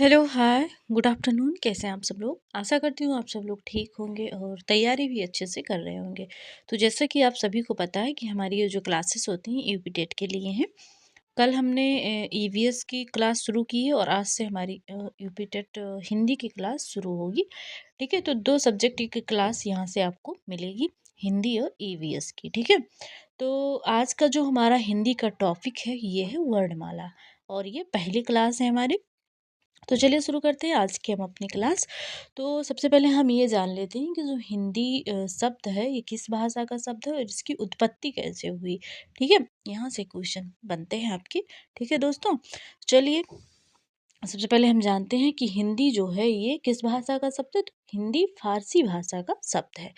Hello, हाय, good afternoon. कैसे हैं आप सब लोग? आशा करती हूँ आप सब लोग ठीक होंगे और तैयारी भी अच्छे से कर रहे होंगे। तो जैसा कि आप सभी को पता है कि हमारी ये जो क्लासेस होती हैं यूपी टेट के लिए हैं। कल हमने ईवीएस की क्लास शुरू की है और आज से हमारी यूपी टेट हिंदी की क्लास शुरू होगी। ठीक है? तो 2 सब्जेक्ट की क्लास यहाँ से आपको मिलेगी, हिंदी और ईवीएस की। ठीक है? तो आज का जो हमारा हिंदी का टॉपिक है ये है वर्णमाला और ये पहली क्लास है हमारी। तो चलिए शुरू करते हैं आज की हम अपनी क्लास। तो सबसे पहले हम ये जान लेते हैं कि जो हिंदी शब्द है ये किस भाषा का शब्द है और इसकी उत्पत्ति कैसे हुई। ठीक है, यहाँ से क्वेश्चन बनते हैं आपके। ठीक है दोस्तों, चलिए सबसे पहले हम जानते हैं कि हिंदी जो है ये किस भाषा का शब्द है। तो हिंदी फारसी भाषा का शब्द है।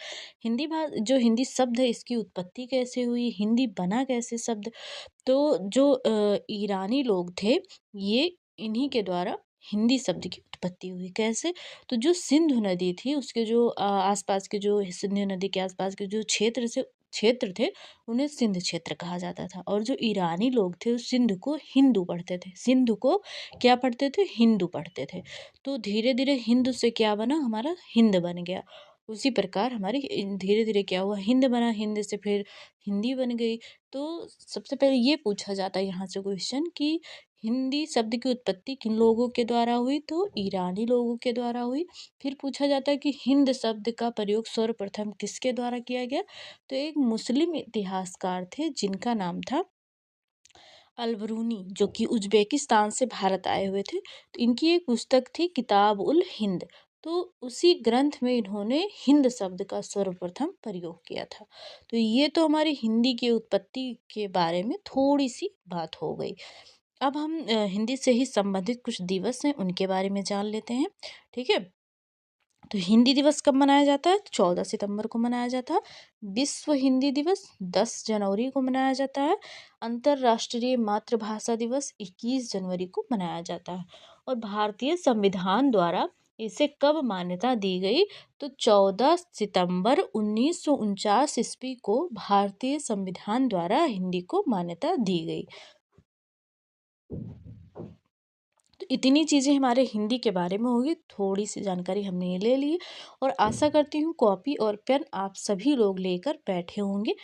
जो हिंदी शब्द है इसकी उत्पत्ति कैसे हुई, हिंदी बना कैसे शब्द। तो जो ईरानी लोग थे ये इन्हीं के द्वारा हिंदी शब्द की उत्पत्ति हुई। कैसे? तो जो सिंधु नदी थी उसके जो आसपास के जो सिंधु नदी के आसपास के जो क्षेत्र थे उन्हें सिंध क्षेत्र कहा जाता था और जो ईरानी लोग थे उस सिंधु को हिंदू पढ़ते थे। सिंधु को क्या पढ़ते थे? हिंदू पढ़ते थे। तो धीरे धीरे हिंदू से क्या बना? हमारा हिंद बन गया। उसी प्रकार हमारी धीरे धीरे क्या हुआ? हिंद बना, हिंद से फिर हिंदी बन गई। तो सबसे पहले ये पूछा जाता है यहाँ से क्वेश्चन कि हिंदी शब्द की उत्पत्ति किन लोगों के द्वारा हुई? तो ईरानी लोगों के द्वारा हुई। फिर पूछा जाता है कि हिंद शब्द का प्रयोग सर्वप्रथम किसके द्वारा किया गया? तो एक मुस्लिम इतिहासकार थे जिनका नाम था अलबरूनी, जो कि उज़्बेकिस्तान से भारत आए हुए थे। तो इनकी एक पुस्तक थी किताब उल हिंद। तो उसी ग्रंथ में इन्होंने हिंद शब्द का सर्वप्रथम प्रयोग किया था। तो ये तो हमारी हिंदी की उत्पत्ति के बारे में थोड़ी सी बात हो गई। अब हम हिंदी से ही संबंधित कुछ दिवस हैं उनके बारे में जान लेते हैं। ठीक है? तो हिंदी दिवस कब मनाया जाता है? 14 सितंबर को मनाया जाता है। विश्व हिंदी दिवस 10 जनवरी को मनाया जाता है। अंतर्राष्ट्रीय मातृभाषा दिवस 21 जनवरी को मनाया जाता है। और भारतीय संविधान द्वारा इसे कब मान्यता दी गई? तो 14 सितंबर 1949 ईस्वी को भारतीय संविधान द्वारा हिंदी को मान्यता दी गई। तो इतनी चीज़ें हमारे हिंदी के बारे में होगी, थोड़ी सी जानकारी हमने ये ले ली और आशा करती हूँ कॉपी और पेन आप सभी लोग लेकर बैठे होंगे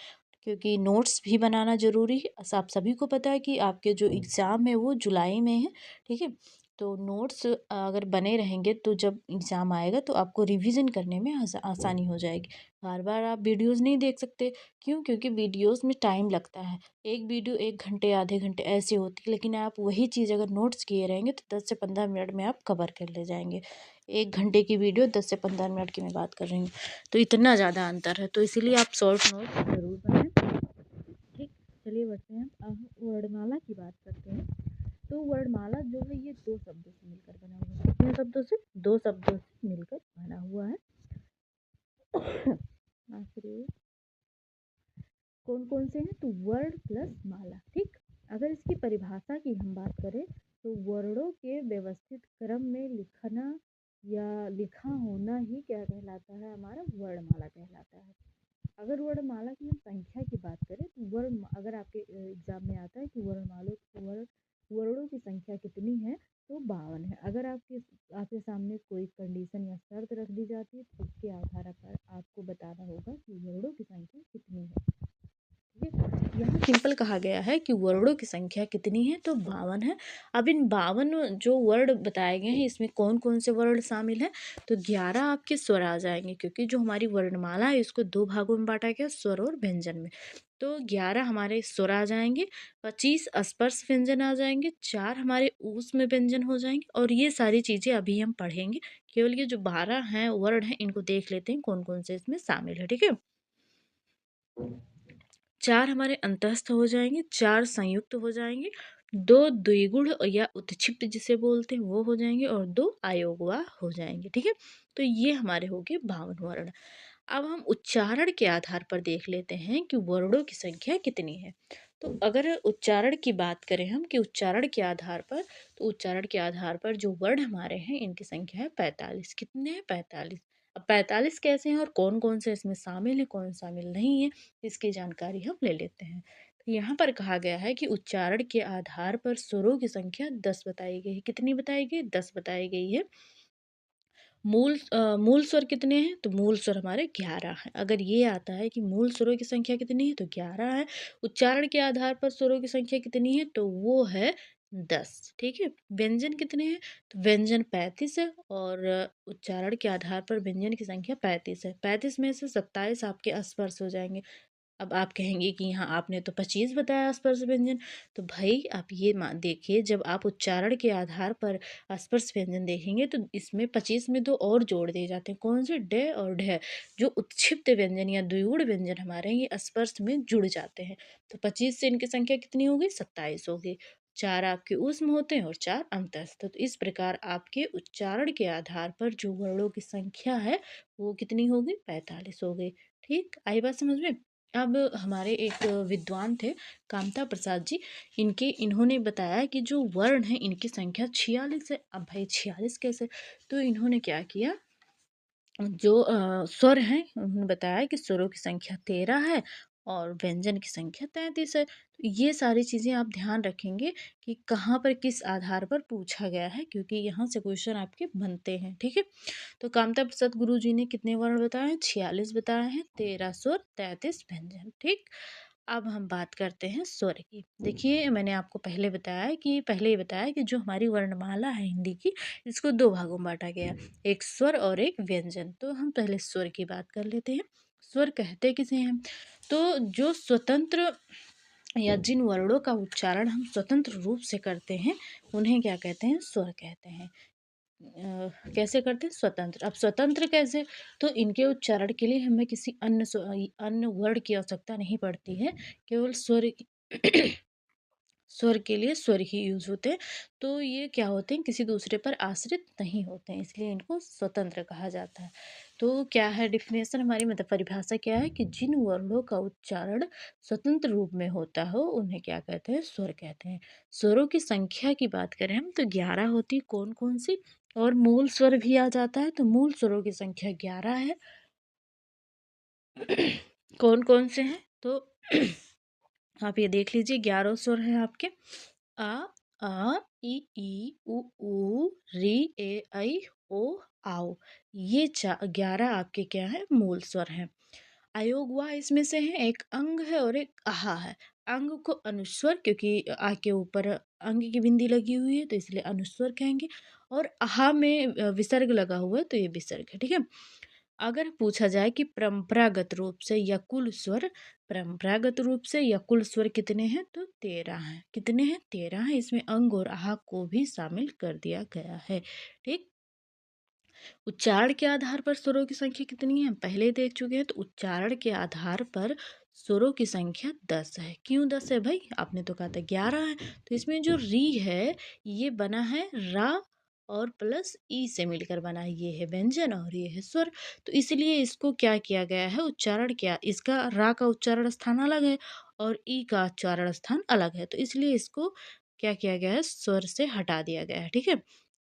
क्योंकि नोट्स भी बनाना ज़रूरी है। आप सभी को पता है कि आपके जो एग्ज़ाम है वो जुलाई में है। ठीक है? तो नोट्स अगर बने रहेंगे तो जब एग्ज़ाम आएगा तो आपको रिवीजन करने में आसानी हो जाएगी। बार बार आप वीडियोज़ नहीं देख सकते। क्यों? क्योंकि वीडियोज़ में टाइम लगता है। एक वीडियो 1 घंटे आधे घंटे ऐसी होती है, लेकिन आप वही चीज़ अगर नोट्स किए रहेंगे तो 10 से 15 मिनट में आप कवर कर ले जाएंगे। 1 घंटे की वीडियो 10 से 15 मिनट की मैं बात कर रही हूँ। तो इतना ज़्यादा अंतर है, तो इसीलिए आप शॉर्ट नोट्स ज़रूर बनाएं। ठीक, चलिए बढ़ते हैं। अब वर्णमाला की बात करते हैं। तो वर्णमाला जो है ये 2 शब्दों से मिलकर बना हुआ है। कितने शब्दों से? 2 शब्दों से मिलकर बना हुआ है। आखिरी कौन कौन से हैं? तो वर्ण प्लस माला। ठीक, अगर इसकी परिभाषा की हम बात करें तो वर्णों के व्यवस्थित क्रम में लिखना या लिखा होना ही क्या कहलाता है? हमारा वर्णमाला कहलाता है। अगर वर्णमाला की हम संख्या की बात करें तो अगर आपके एग्जाम में आता है कि वर्णों की संख्या कितनी है? तो 52 है। अगर आपके सामने कोई कंडीशन या शर्त रख दी जाती है तो उसके आधार पर आपको बताना होगा कि वर्णों की संख्या कितनी है। यहाँ सिंपल कहा गया है कि वर्णों की संख्या कितनी है? तो 52 है। अब इन 52 जो वर्ण बताए गए हैं इसमें कौन कौन से वर्ण शामिल हैं? तो 11 आपके स्वर आ जाएंगे क्योंकि जो हमारी वर्णमाला है इसको 2 भागों में बांटा गया, स्वर और व्यंजन में। तो 11 हमारे स्वर आ जाएंगे, 25 स्पर्श व्यंजन आ जाएंगे, 4 हमारे ऊष्म व्यंजन हो जाएंगे और ये सारी चीज़ें अभी हम पढ़ेंगे। केवल ये जो 12 हैं वर्ण हैं इनको देख लेते हैं कौन कौन से इसमें शामिल है। ठीक है? 4 हमारे अंतस्थ हो जाएंगे, 4 संयुक्त हो जाएंगे, 2 द्विगुण या उत्क्षिप्त जिसे बोलते हैं वो हो जाएंगे और 2 अयोगवा हो जाएंगे। ठीक है? तो ये हमारे हो गए 52 वर्ण। अब हम उच्चारण के आधार पर देख लेते हैं कि वर्णों की संख्या कितनी है। तो अगर उच्चारण की बात करें हम कि उच्चारण के आधार पर, तो उच्चारण के आधार पर जो वर्ण हमारे हैं इनकी संख्या है 45। कितने हैं? 45। अब 45 कैसे हैं और कौन कौन से इसमें शामिल है, कौन शामिल नहीं है, इसकी जानकारी हम ले लेते हैं। तो यहाँ पर कहा गया है कि उच्चारण के आधार पर स्वरों की संख्या 10 बताई गई है। कितनी बताई गई? 10 बताई गई है। मूल स्वर कितने हैं? तो मूल स्वर हमारे 11 हैं। अगर ये आता है कि मूल स्वरों की संख्या कितनी है? तो 11 है। उच्चारण के आधार पर स्वरों की संख्या कितनी है? तो वो है 10, ठीक है। व्यंजन कितने हैं? तो व्यंजन 35 है और उच्चारण के आधार पर व्यंजन की संख्या 35 है। 35 में से 27 आपके अस्पर्श हो जाएँगे। अब आप कहेंगे कि हाँ, आपने तो 25 बताया स्पर्श व्यंजन। तो भाई आप ये देखिए, जब आप उच्चारण के आधार पर स्पर्श व्यंजन देखेंगे तो इसमें 25 में 2 और जोड़ दिए जाते हैं। कौन से? ड और ढ। जो उत्क्षिप्त व्यंजन या द्विगुण व्यंजन हमारे हैं, ये स्पर्श में जुड़ जाते हैं। तो 25 से इनकी संख्या कितनी हो गई? 27 हो गई। 4 आपके ऊष्म होते हैं और 4 अंतस्थ। तो इस प्रकार आपके उच्चारण के आधार पर जो वर्णों की संख्या है वो कितनी हो गई? 45 हो गई। ठीक, आई बात समझ में? अब हमारे एक विद्वान थे कामता प्रसाद जी, इन्होंने बताया कि जो वर्ण है इनकी संख्या 46 है। अब भाई 46 कैसे? तो इन्होंने क्या किया, जो स्वर हैं उन्होंने बताया कि स्वरों की संख्या 13 है और व्यंजन की संख्या 33 है। तो ये सारी चीज़ें आप ध्यान रखेंगे कि कहाँ पर किस आधार पर पूछा गया है, क्योंकि यहाँ से क्वेश्चन आपके बनते हैं, ठीक है। तो कामता प्रसाद गुरु जी ने कितने वर्ण बताए हैं? 46 बताए हैं, 13 स्वर, 33 व्यंजन, ठीक। अब हम बात करते हैं स्वर की। देखिए, मैंने आपको पहले ही बताया कि जो हमारी वर्णमाला है हिंदी की, इसको 2 भागों में बाँटा गया है, एक स्वर और एक व्यंजन। तो हम पहले स्वर की बात कर लेते हैं। स्वर कहते किसे हैं? तो जो स्वतंत्र या जिन वर्णों का उच्चारण हम स्वतंत्र रूप से करते हैं, उन्हें क्या कहते हैं? स्वर कहते हैं। कैसे करते हैं? स्वतंत्र। अब स्वतंत्र कैसे? तो इनके उच्चारण के लिए हमें किसी अन्य वर्ण की आवश्यकता नहीं पड़ती है, केवल स्वर स्वर के लिए स्वर ही यूज़ होते हैं। तो ये क्या होते हैं? किसी दूसरे पर आश्रित नहीं होते हैं, इसलिए इनको स्वतंत्र कहा जाता है। तो क्या है डेफिनेशन हमारी, मतलब परिभाषा क्या है कि जिन वर्णों का उच्चारण स्वतंत्र रूप में होता हो उन्हें क्या कहते हैं? स्वर कहते हैं। स्वरों की संख्या की बात करें हम तो 11 होती है। कौन-कौन सी? और मूल स्वर भी आ जाता है, तो मूल स्वरों की संख्या 11 है। कौन-कौन से हैं? तो आप ये देख लीजिए, 11 स्वर हैं आपके। अ, आ, ई, उ, री, ए, ऐ, ओ, आओ। ये 11 आपके क्या है? मूल स्वर हैं। अयोग व इसमें से है, एक अंग है और एक आहा है। अंग को अनुस्वर, क्योंकि आ के ऊपर अंग की बिंदी लगी हुई है तो इसलिए अनुस्वर कहेंगे, और आहा में विसर्ग लगा हुआ है तो ये विसर्ग है, ठीक है। अगर पूछा जाए कि परंपरागत रूप से या कुल स्वर कितने हैं, तो 13 हैं। कितने हैं? 13 हैं। इसमें अंग और आहा को भी शामिल कर दिया गया है, ठीक। उच्चारण के आधार पर स्वरों की संख्या कितनी है? पहले ही देख चुके हैं। तो उच्चारण के आधार पर स्वरों की संख्या 10 है। क्यों 10 है भाई? आपने तो कहा था 11 है। तो इसमें जो री है ये बना है रा और प्लस ई से मिलकर बना है। ये है व्यंजन और ये है स्वर। तो इसलिए इसको क्या किया गया है? उच्चारण क्या, इसका रा का उच्चारण स्थान अलग है और ई का उच्चारण स्थान अलग है। तो इसलिए इसको क्या किया गया है? स्वर से हटा दिया गया है, ठीक है।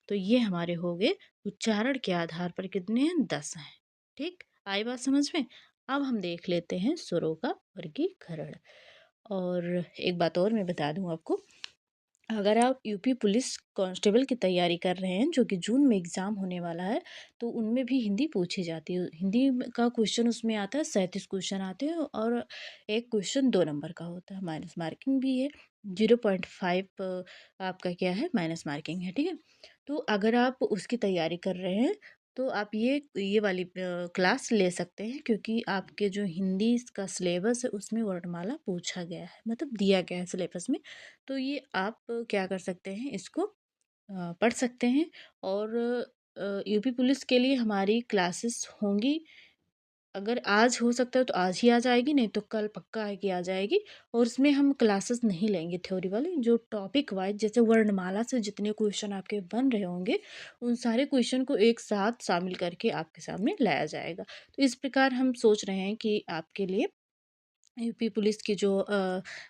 तो ये हमारे हो गए उच्चारण के आधार पर कितने हैं? 10 हैं, ठीक। आई बात समझ में? अब हम देख लेते हैं स्वरों का वर्गीकरण। और एक बात और मैं बता दूं आपको, अगर आप यूपी पुलिस कांस्टेबल की तैयारी कर रहे हैं जो कि जून में एग्ज़ाम होने वाला है, तो उनमें भी हिंदी पूछी जाती है। हिंदी का क्वेश्चन उसमें आता है, 37 क्वेश्चन आते हैं और एक क्वेश्चन 2 नंबर का होता है। माइनस मार्किंग भी है, 0.5 आपका क्या है? माइनस मार्किंग है, ठीक है। तो अगर आप उसकी तैयारी कर रहे हैं तो आप ये वाली क्लास ले सकते हैं, क्योंकि आपके जो हिंदी का सिलेबस है उसमें वर्णमाला पूछा गया है, मतलब दिया गया है सिलेबस में। तो ये आप क्या कर सकते हैं? इसको पढ़ सकते हैं। और यूपी पुलिस के लिए हमारी क्लासेस होंगी। अगर आज हो सकता है तो आज ही आ जाएगी, नहीं तो कल पक्का है कि आ जाएगी। और इसमें हम क्लासेस नहीं लेंगे थ्योरी वाली, जो टॉपिक वाइज जैसे वर्णमाला से जितने क्वेश्चन आपके बन रहे होंगे उन सारे क्वेश्चन को एक साथ शामिल करके आपके सामने लाया जाएगा। तो इस प्रकार हम सोच रहे हैं कि आपके लिए यूपी पुलिस की जो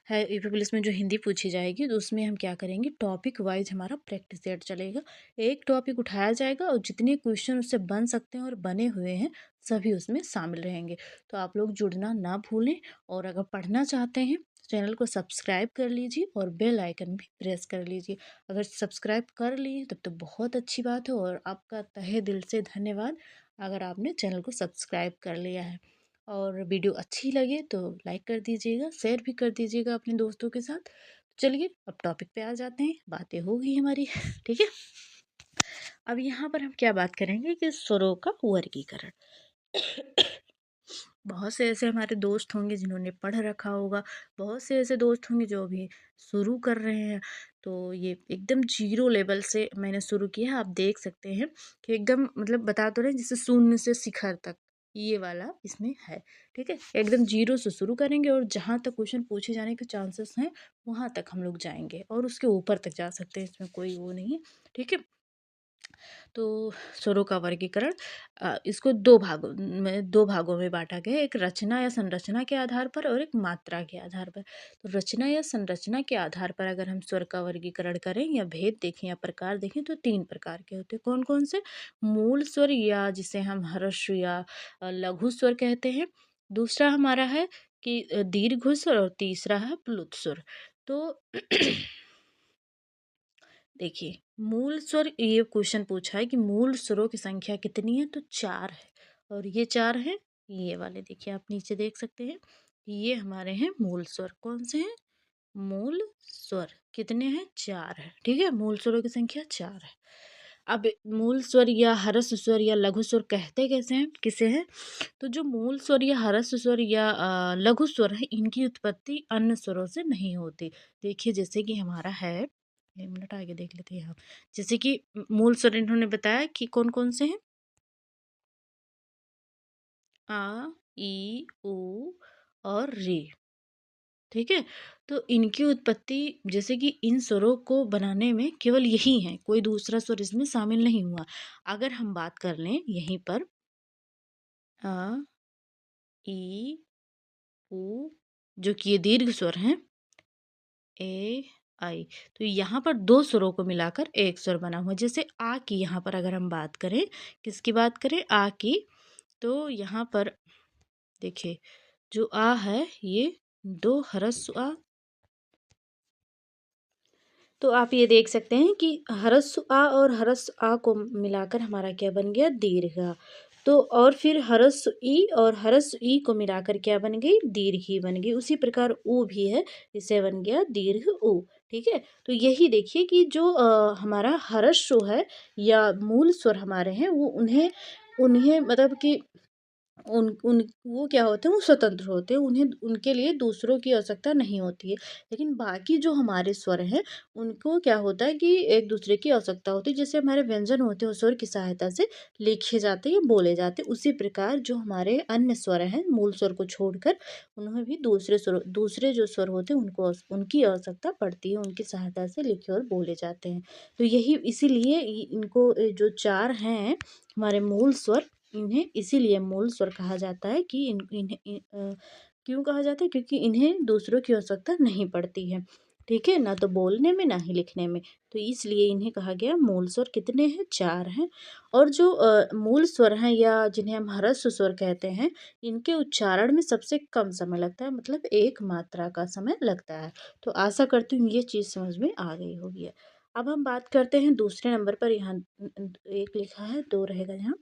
है, यूपी पुलिस में जो हिंदी पूछी जाएगी तो उसमें हम क्या करेंगे? टॉपिक वाइज हमारा प्रैक्टिस सेट चलेगा। एक टॉपिक उठाया जाएगा और जितने क्वेश्चन उससे बन सकते हैं और बने हुए हैं सभी उसमें शामिल रहेंगे। तो आप लोग जुड़ना ना भूलें। और अगर पढ़ना चाहते हैं चैनल को सब्सक्राइब कर लीजिए और बेल आइकन भी प्रेस कर लीजिए। अगर सब्सक्राइब कर लिए तब तो बहुत अच्छी बात है और आपका तहे दिल से धन्यवाद अगर आपने चैनल को सब्सक्राइब कर लिया है। और वीडियो अच्छी लगे तो लाइक कर दीजिएगा, शेयर भी कर दीजिएगा अपने दोस्तों के साथ। चलिए अब टॉपिक पे आ जाते हैं, बातें होगी हमारी ठीक है। अब यहाँ पर हम क्या बात करेंगे कि स्वरों का वर्गीकरण। बहुत से ऐसे हमारे दोस्त होंगे जिन्होंने पढ़ रखा होगा, बहुत से ऐसे दोस्त होंगे जो अभी शुरू कर रहे हैं। तो ये एकदम जीरो लेवल से मैंने शुरू किया है। आप देख सकते हैं कि एकदम मतलब बता तो रहे हैं जैसे शून्य से शिखर तक ये वाला इसमें है। ठीक है, एकदम जीरो से शुरू करेंगे और जहाँ तक क्वेश्चन पूछे जाने के चांसेस हैं वहाँ तक हम लोग जाएंगे और उसके ऊपर तक जा सकते हैं, इसमें कोई वो नहीं है। ठीक है, तो स्वरों का वर्गीकरण इसको दो भागों में बांटा गया है, एक रचना या संरचना के आधार पर और एक मात्रा के आधार पर। तो रचना या संरचना के आधार पर अगर हम स्वर का वर्गीकरण करें या भेद देखें या प्रकार देखें तो 3 प्रकार के होते हैं। कौन कौन से? मूल स्वर या जिसे हम ह्रस्व या लघु स्वर कहते हैं। दूसरा हमारा है कि दीर्घ स्वर और तीसरा है प्लुत स्वर। तो देखिए, मूल स्वर, ये क्वेश्चन पूछा है कि मूल स्वरों की संख्या कितनी है, तो 4 है। और ये 4 है, ये वाले देखिए आप नीचे देख सकते हैं, ये हमारे हैं मूल स्वर। कौन से हैं? मूल स्वर कितने हैं? 4 है। ठीक है, मूल स्वरों की संख्या 4 है। अब मूल स्वर या ह्रस्व स्वर या लघु स्वर कहते कैसे हैं, किसे हैं? तो जो मूल स्वर या ह्रस्व स्वर या लघु स्वर है, इनकी उत्पत्ति अन्य स्वरों से नहीं होती। देखिए जैसे कि हमारा है, 1 मिनट आगे देख लेते हैं यहाँ। जैसे कि मूल स्वर इन्होंने बताया कि कौन कौन से हैं, आ, ई, उ और रे। ठीक है, तो इनकी उत्पत्ति जैसे कि इन स्वरों को बनाने में केवल यही है, कोई दूसरा स्वर इसमें शामिल नहीं हुआ। अगर हम बात कर लें यहीं पर अ, ई, उ, जो कि ये दीर्घ स्वर हैं, ए, आई, तो यहाँ पर दो स्वरों को मिलाकर एक स्वर बना हुआ। जैसे आ की यहाँ पर अगर हम बात करें, किसकी बात करें? आ की, तो यहाँ पर देखिए जो आ है ये दो ह्रस्व आ, तो आप ये देख सकते हैं कि ह्रस्व आ और ह्रस्व आ को मिलाकर हमारा क्या बन गया? दीर्घ आ। तो और फिर ह्रस्व ई और ह्रस्व ई को मिलाकर क्या बन गई? दीर्घ ई बन गई। उसी प्रकार ऊ भी है, इसे बन गया दीर्घ ऊ। ठीक है, तो यही देखिए कि जो हमारा ह्रस्व है या मूल स्वर हमारे हैं वो उन्हें उन्हें मतलब कि उन उन वो क्या होते हैं, वो स्वतंत्र होते हैं, उन्हें उनके लिए दूसरों की आवश्यकता नहीं होती है। लेकिन बाकी जो हमारे स्वर हैं उनको क्या होता है कि एक दूसरे की आवश्यकता होती है। जैसे हमारे व्यंजन होते हैं वो स्वर की सहायता से लिखे जाते हैं या बोले जाते हैं, उसी प्रकार जो हमारे अन्य स्वर हैं मूल स्वर को छोड़कर उन्हें भी दूसरे जो स्वर होते हैं उनको उनकी आवश्यकता पड़ती है, उनकी सहायता से लिखे और बोले जाते हैं। तो यही इसीलिए इनको जो 4 हैं हमारे मूल स्वर, इन्हें इसीलिए मूल स्वर कहा जाता है कि क्यों कहा जाता है? क्योंकि इन्हें दूसरों की आवश्यकता नहीं पड़ती है। ठीक है, ना तो बोलने में ना ही लिखने में, तो इसलिए इन्हें कहा गया मूल स्वर। कितने हैं? 4 हैं। और जो मूल स्वर हैं या जिन्हें हम ह्रस्व स्वर कहते हैं, इनके उच्चारण में सबसे कम समय लगता है, मतलब एक मात्रा का समय लगता है। तो आशा करती हूँ ये चीज़ समझ में आ गई होगी। अब हम बात करते हैं दूसरे नंबर पर, यहाँ एक लिखा है, 2 रहेगा यहाँ,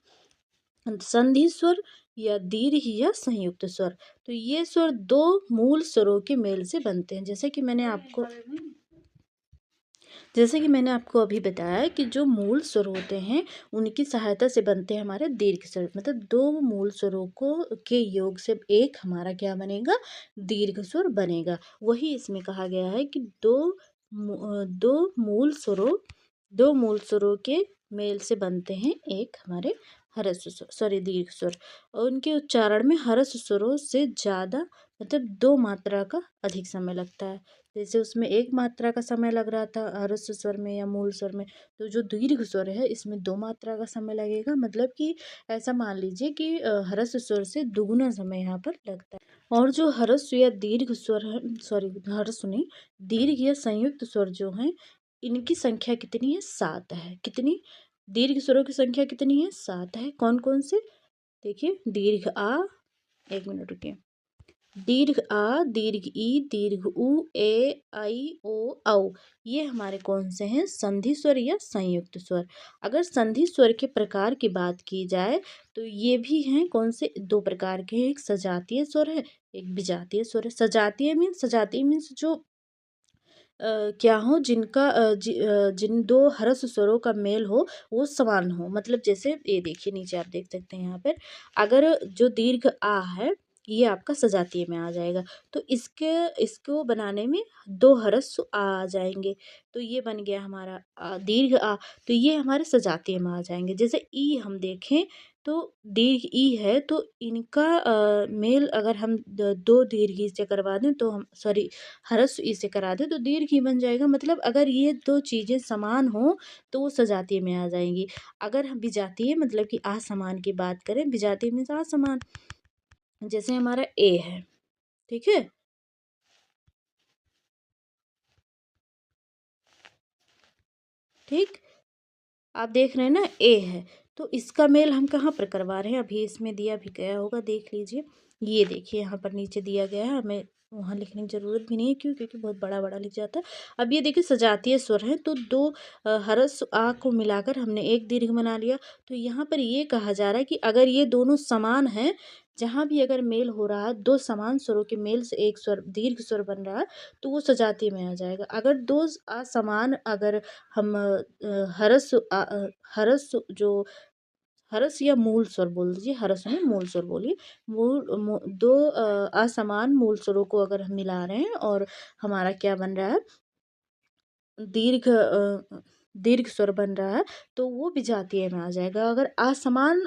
संधि स्वर या दीर्घ या संयुक्त स्वर। तो ये स्वर दो मूल स्वरों के मेल से बनते हैं। जैसे कि मैंने आपको अभी बताया कि जो मूल स्वर होते हैं उनकी सहायता से बनते हैं हमारे दीर्घ स्वर, मतलब दो मूल स्वरों को के योग से एक हमारा क्या बनेगा? दीर्घ स्वर बनेगा। वही इसमें कहा गया है कि दो मूल स्वरों के मेल से बनते हैं एक हमारे ह्रस्व स्वर, सॉरी दीर्घ स्वर। और उनके उच्चारण में ह्रस्व स्वरों से ज़्यादा, मतलब 2 मात्रा का अधिक समय लगता है। जैसे उसमें 1 मात्रा का समय लग रहा था ह्रस्व स्वर में या मूल स्वर में, तो जो दीर्घ स्वर है इसमें 2 मात्रा का समय लगेगा। मतलब कि ऐसा मान लीजिए कि ह्रस्व स्वर से दुगुना समय यहाँ पर लगता है। और जो ह्रस्व या दीर्घ स्वर है, सॉरी ह्रस्व नहीं, दीर्घ या संयुक्त स्वर जो हैं, इनकी संख्या कितनी है? 7 है। कितनी? दीर्घ स्वरों की संख्या कितनी है? 7 है। कौन कौन से? देखिए, दीर्घ आ, 1 मिनट रुकिए, दीर्घ आ, दीर्घ ई, दीर्घ उ, ए, आई, ओ, औ। ये हमारे कौन से हैं? संधि स्वर या संयुक्त स्वर। अगर संधि स्वर के प्रकार की बात की जाए तो ये भी हैं कौन से? दो प्रकार के हैं, एक सजातीय स्वर है, एक विजातीय स्वर है। सजातीय मीन्स जो क्या हो जिनका जिन दो हरस स्वरों का मेल हो वो समान हो। मतलब जैसे ये देखिए नीचे आप देख सकते हैं यहाँ पर, अगर जो दीर्घ आ है ये आपका सजातीय में आ जाएगा, तो इसको बनाने में दो हरस आ जाएंगे, तो ये बन गया हमारा दीर्घ आ। तो ये हमारे सजातीय में आ जाएंगे। जैसे ई हम देखें तो दीर्घ ई है, तो इनका मेल अगर हम दो दीर्घ ई से करवा दें तो हम सॉरी ह्रस्व ई से करा दें तो दीर्घ ई बन जाएगा। मतलब अगर ये दो चीज़ें समान हो तो वो सजातीय में आ जाएंगी। अगर हम विजातीय मतलब कि असमान की बात करें, विजातीय मीन्स असमान। जैसे हमारा ए है, ठीक है, ठीक, आप देख रहे हैं ना ए है, तो इसका मेल हम कहाँ पर करवा रहे हैं? अभी इसमें दिया भी गया होगा, देख लीजिए। ये देखिए यहाँ पर नीचे दिया गया है, हमें वहाँ लिखने की ज़रूरत भी नहीं है, क्यों? क्योंकि बहुत बड़ा बड़ा लिख जाता है। अब ये देखिए सजातीय स्वर है, तो दो हरस आ को मिलाकर हमने एक दीर्घ बना लिया। तो यहाँ पर ये कहा जा रहा है कि अगर ये दोनों समान हैं, जहाँ भी अगर मेल हो रहा है, दो समान स्वरों के मेल से एक स्वर दीर्घ स्वर बन रहा है, तो वो सजातीय में आ जाएगा। अगर दो असमान अगर हम हरस जो हरस या मूल स्वर बोल दीजिए, हरस में मूल स्वर बोलिए। दो असमान मूल स्वरों को अगर हम मिला रहे हैं और हमारा क्या बन रहा है? दीर्घ दीर्घ स्वर बन रहा है, तो वो विजातीय में आ जाएगा। अगर असमान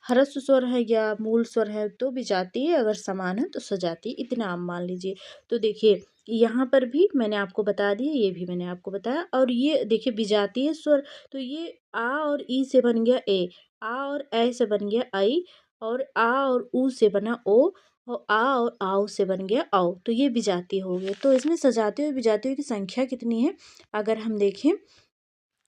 ह्रस्व स्वर है या मूल स्वर है तो विजातीय, अगर समान है तो सजातीय। इतना आप मान लीजिए। तो देखिए यहाँ पर भी मैंने आपको बता दिया, ये भी मैंने आपको बताया। और ये देखिए विजातीय स्वर, तो ये आ और ई से बन गया ए, आ और ए से बन गया आई, और आ और ऊ से बना ओ, और आ और आओ से बन गया आओ। तो ये विजातीय हो गए। तो इसमें सजातीय और विजातीय की संख्या कितनी है? अगर हम देखें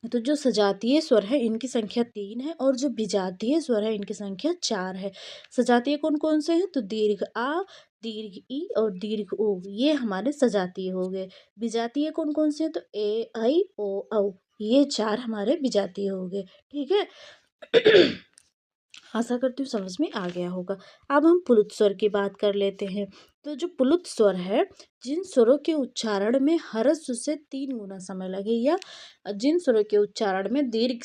तो जो सजातीय स्वर है इनकी संख्या 3 है, और जो विजातीय स्वर है इनकी संख्या 4 है। सजातीय कौन कौन से हैं? तो दीर्घ आ, दीर्घ ई और दीर्घ ओ, ये हमारे सजातीय हो गए। विजातीय कौन कौन से हैं? तो ए, आई, ओ, औ, ये 4 हमारे विजातीय हो गए। ठीक है। आशा करती हूँ समझ में आ गया होगा। अब हम पुलुत स्वर की बात कर लेते हैं। तो जो पुलुत स्वर है, जिन स्वरों के उच्चारण में ह्रस्व से 3 गुना समय लगे, या जिन स्वरों के उच्चारण में दीर्घ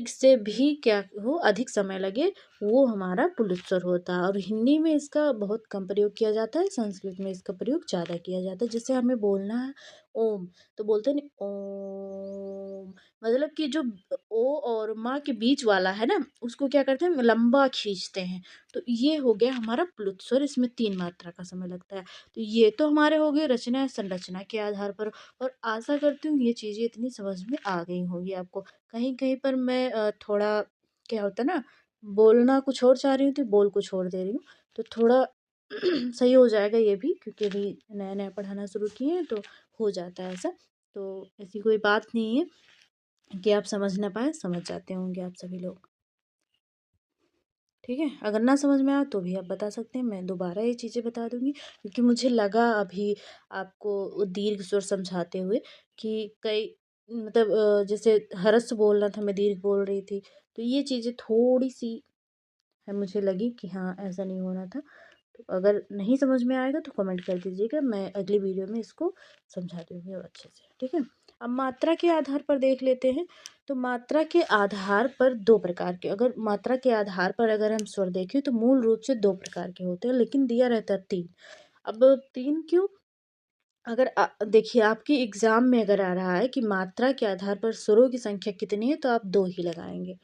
से भी क्या हो अधिक समय लगे, वो हमारा पुलुत स्वर होता है। और हिंदी में इसका बहुत कम प्रयोग किया जाता है, संस्कृत में इसका प्रयोग ज़्यादा किया जाता है। जैसे हमें बोलना है ओम, तो बोलते हैं नहीं ओम, मतलब कि जो ओ और माँ के बीच वाला है ना, उसको क्या करते हैं? लंबा खींचते हैं। तो ये हो गया हमारा प्लुत स्वर, इसमें 3 मात्रा का समय लगता है। तो ये तो हमारे हो गए रचना या संरचना के आधार पर। और आशा करती हूँ ये चीज़ें इतनी समझ में आ गई होंगी आपको। कहीं-कहीं पर मैं थोड़ा क्या होता है ना, बोलना कुछ और चाह रही हूँ तो बोल कुछ और दे रही हूँ। तो थोड़ा सही हो जाएगा ये भी, क्योंकि अभी नया-नया पढ़ाना शुरू किए हैं तो हो जाता है ऐसा। तो ऐसी कोई बात नहीं है कि आप समझ ना पाएँ, समझ जाते होंगे आप सभी लोग। ठीक है? अगर ना समझ में आए तो भी आप बता सकते हैं, मैं दोबारा ये चीज़ें बता दूँगी, क्योंकि मुझे लगा अभी आपको वो दीर्घ स्वर समझाते हुए कि कई मतलब जैसे ह्रस्व बोलना था, मैं दीर्घ बोल रही थी। तो ये चीज़ें थोड़ी-सी है, मुझे लगी कि हाँ, ऐसा नहीं होना था। तो अगर नहीं समझ में आएगा तो कमेंट कर दीजिएगा, मैं अगली वीडियो में इसको समझा दूँगी और अच्छे से, ठीक है? अब मात्रा के आधार पर देख लेते हैं। तो मात्रा के आधार पर 2 प्रकार के, अगर मात्रा के आधार पर अगर हम स्वर देखें तो मूल रूप से 2 प्रकार के होते हैं, लेकिन दिया रहता है 3। अब 3 क्यों? अगर देखिए आपके एग्ज़ाम में अगर आ रहा है कि मात्रा के आधार पर स्वरों की संख्या कितनी है, तो आप 2 ही लगाएँगे।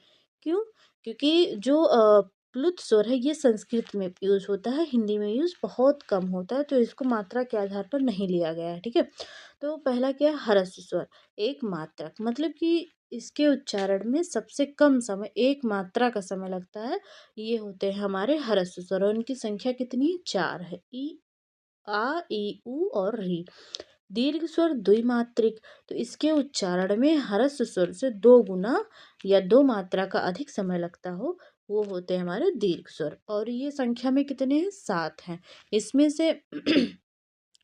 क्यों? क्योंकि जो प्लुत स्वर है ये संस्कृत में यूज़ होता है, हिंदी में यूज़ बहुत कम होता है, तो इसको मात्रा के आधार पर नहीं लिया गया है, ठीक है? तो पहला क्या है? ह्रस्व स्वर, एक मात्रक, मतलब कि इसके उच्चारण में सबसे कम समय, एक मात्रा का समय लगता है, ये होते हैं हमारे ह्रस्व स्वर, और इनकी संख्या कितनी है? 4 है। ई, आ, ई, ऊ और री। दीर्घ स्वर द्विमात्रिक, तो इसके उच्चारण में ह्रस्व स्वर से 2 गुना या 2 मात्रा का अधिक समय लगता हो, वो होते हैं हमारे दीर्घ स्वर। और ये संख्या में कितने हैं? 7 हैं। इसमें से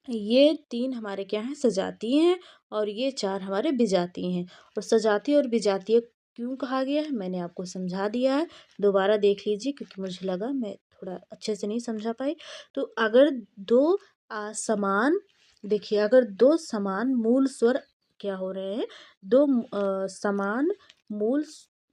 ये 3 हमारे क्या हैं? सजातीय हैं और ये 4 हमारे विजातीय हैं। और सजातीय और विजातीय क्यों कहा गया है मैंने आपको समझा दिया है। दोबारा देख लीजिए क्योंकि मुझे लगा मैं थोड़ा अच्छे से नहीं समझा पाई। तो अगर 2 समान देखिए, अगर 2 समान मूल स्वर क्या हो रहे हैं? 2 समान मूल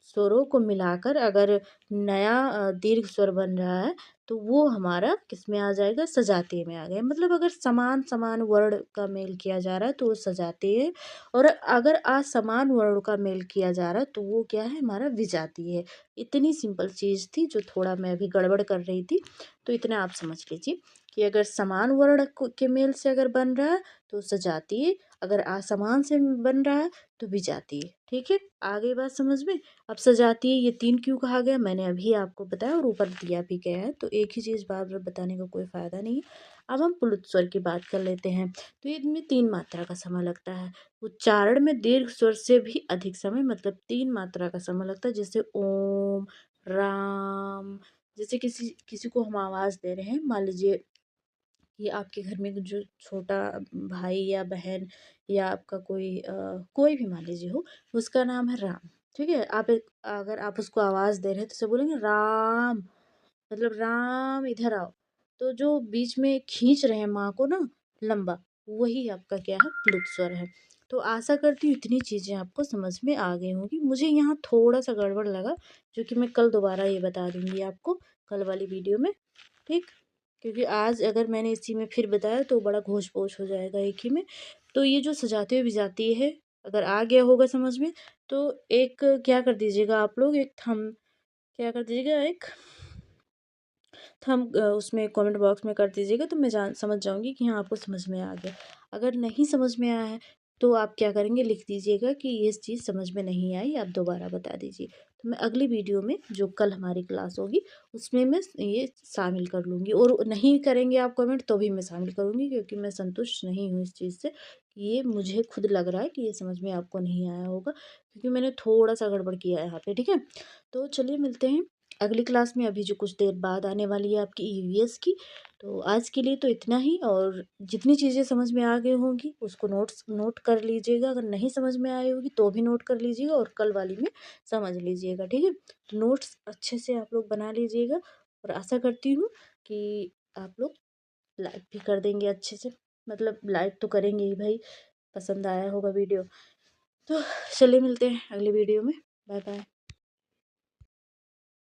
स्वरों को मिलाकर अगर नया दीर्घ स्वर बन रहा है, तो वो हमारा किसमें आ जाएगा? सजातीय में आ गया। मतलब अगर समान समान वर्ण का मेल किया जा रहा है तो वो सजातीय है, और अगर असमान वर्ण का मेल किया जा रहा है तो वो क्या है? हमारा विजातीय है। इतनी सिंपल चीज़ थी जो थोड़ा मैं अभी गड़बड़ कर रही थी, तो इतना आप समझ लीजिए कि अगर समान वर्ण के मेल से अगर बन रहा है तो सजातीय, अगर असमान से बन रहा है तो विजातीय। ठीक है, आ गई बात समझ में? अब सजातीय ये 3 क्यों कहा गया मैंने अभी आपको बताया, और ऊपर दिया भी गया है, तो एक ही चीज़ बार बार बताने का कोई फ़ायदा नहीं है। अब हम प्लुत स्वर की बात कर लेते हैं। तो इनमें 3 मात्रा का समय लगता है। उच्चारण में दीर्घ स्वर से भी अधिक समय, मतलब 3 मात्रा का समय लगता है। जैसे ओम, राम। जैसे किसी किसी को हम आवाज़ दे रहे हैं, मान लीजिए कि आपके घर में जो छोटा भाई या बहन या आपका कोई भी मान लीजिए हो, उसका नाम है राम। ठीक है, अगर आप उसको आवाज़ दे रहे हैं तो उसे बोलेंगे राम, मतलब राम इधर आओ। तो जो बीच में खींच रहे हैं माँ को ना लंबा, वही आपका क्या है? प्लुत स्वर है। तो आशा करती हूँ इतनी चीज़ें आपको समझ में आ गई होंगी। मुझे यहाँ थोड़ा सा गड़बड़ लगा, जो कि मैं कल दोबारा ये बता दूंगी आपको, कल वाली वीडियो में। ठीक, क्योंकि आज अगर मैंने इसी में फिर बताया तो बड़ा घोष पोष हो जाएगा एक ही में। तो ये जो सजाती हुई विजाती है, अगर आ गया होगा समझ में, तो एक क्या कर दीजिएगा आप लोग, एक थम क्या कर दीजिएगा, एक थम उसमें कमेंट बॉक्स में कर दीजिएगा, तो मैं जान समझ जाऊंगी कि हाँ आपको समझ में आ गया। अगर नहीं समझ में आया है तो आप क्या करेंगे, लिख दीजिएगा कि ये चीज़ समझ में नहीं आई, आप दोबारा बता दीजिए। तो मैं अगली वीडियो में जो कल हमारी क्लास होगी उसमें मैं ये शामिल कर लूँगी, और नहीं करेंगे आप कमेंट तो भी मैं शामिल करूँगी, क्योंकि मैं संतुष्ट नहीं हूँ इस चीज़ से कि ये मुझे खुद लग रहा है कि ये समझ में आपको नहीं आया होगा, क्योंकि मैंने थोड़ा सा गड़बड़ किया है यहाँ पे। ठीक है, तो चलिए मिलते हैं अगली क्लास में, अभी जो कुछ देर बाद आने वाली है आपकी ईवीएस की। तो आज के लिए तो इतना ही, और जितनी चीज़ें समझ में आ गई होंगी उसको नोट कर लीजिएगा। अगर नहीं समझ में आई होगी तो भी नोट कर लीजिएगा, और कल वाली में समझ लीजिएगा। ठीक है, तो नोट्स अच्छे से आप लोग बना लीजिएगा, और आशा करती हूँ कि आप लोग लाइक भी कर देंगे अच्छे से, मतलब लाइक तो करेंगे ही भाई, पसंद आया होगा वीडियो। तो चलिए मिलते हैं अगली वीडियो में। Bye bye.